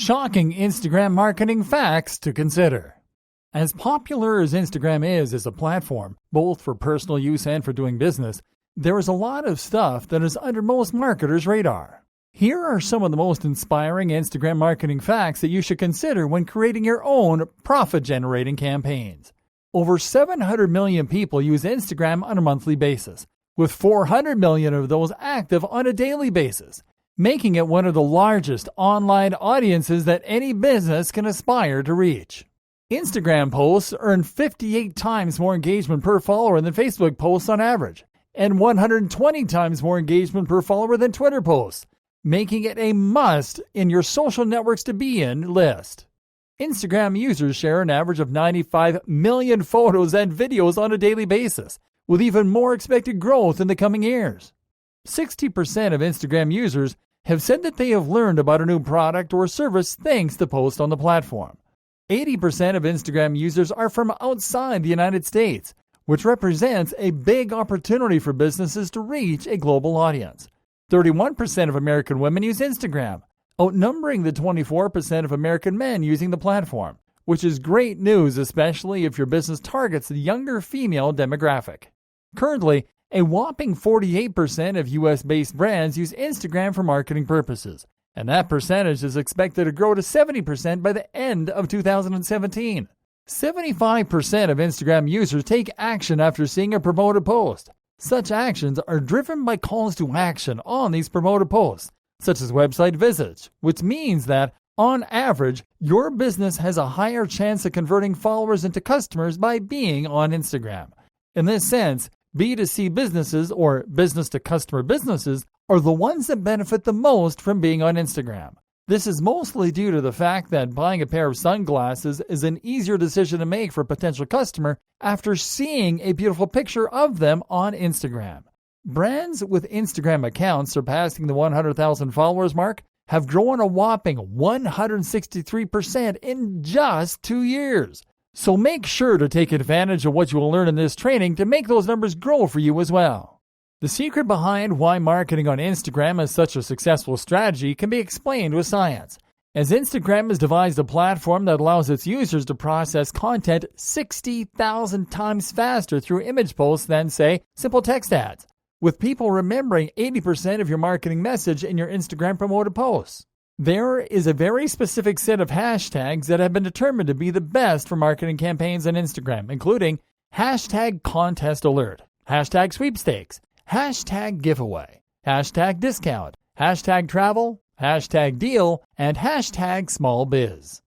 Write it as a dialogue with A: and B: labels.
A: Shocking Instagram marketing facts to consider. As popular as Instagram is as a platform, both for personal use and for doing business, there is a lot of stuff that is under most marketers' radar. Here are some of the most inspiring Instagram marketing facts that you should consider when creating your own profit-generating campaigns. Over 700 million people use Instagram on a monthly basis, with 400 million of those active on a daily basis, making it one of the largest online audiences that any business can aspire to reach. Instagram posts earn 58 times more engagement per follower than Facebook posts on average, and 120 times more engagement per follower than Twitter posts, making it a must in your social networks to be in list. Instagram users share an average of 95 million photos and videos on a daily basis, with even more expected growth in the coming years. 60% of Instagram users have said that they have learned about a new product or service thanks to posts on the platform. 80% of Instagram users are from outside the United States, which represents a big opportunity for businesses to reach a global audience. 31% of American women use Instagram, outnumbering the 24% of American men using the platform, which is great news, especially if your business targets the younger female demographic. Currently, a whopping 48% of U.S.-based brands use Instagram for marketing purposes, and that percentage is expected to grow to 70% by the end of 2017. 75% of Instagram users take action after seeing a promoted post. Such actions are driven by calls to action on these promoted posts, such as website visits, which means that, on average, your business has a higher chance of converting followers into customers by being on Instagram. In this sense, B2C businesses, or business-to-customer businesses, are the ones that benefit the most from being on Instagram. This is mostly due to the fact that buying a pair of sunglasses is an easier decision to make for a potential customer after seeing a beautiful picture of them on Instagram. Brands with Instagram accounts surpassing the 100,000 followers mark have grown a whopping 163% in just 2 years. So make sure to take advantage of what you will learn in this training to make those numbers grow for you as well. The secret behind why marketing on Instagram is such a successful strategy can be explained with science, as Instagram has devised a platform that allows its users to process content 60,000 times faster through image posts than, say, simple text ads, with people remembering 80% of your marketing message in your Instagram promoted posts. There is a very specific set of hashtags that have been determined to be the best for marketing campaigns on Instagram, including hashtag contest alert, hashtag sweepstakes, hashtag giveaway, hashtag discount, hashtag travel, hashtag deal, and hashtag small biz.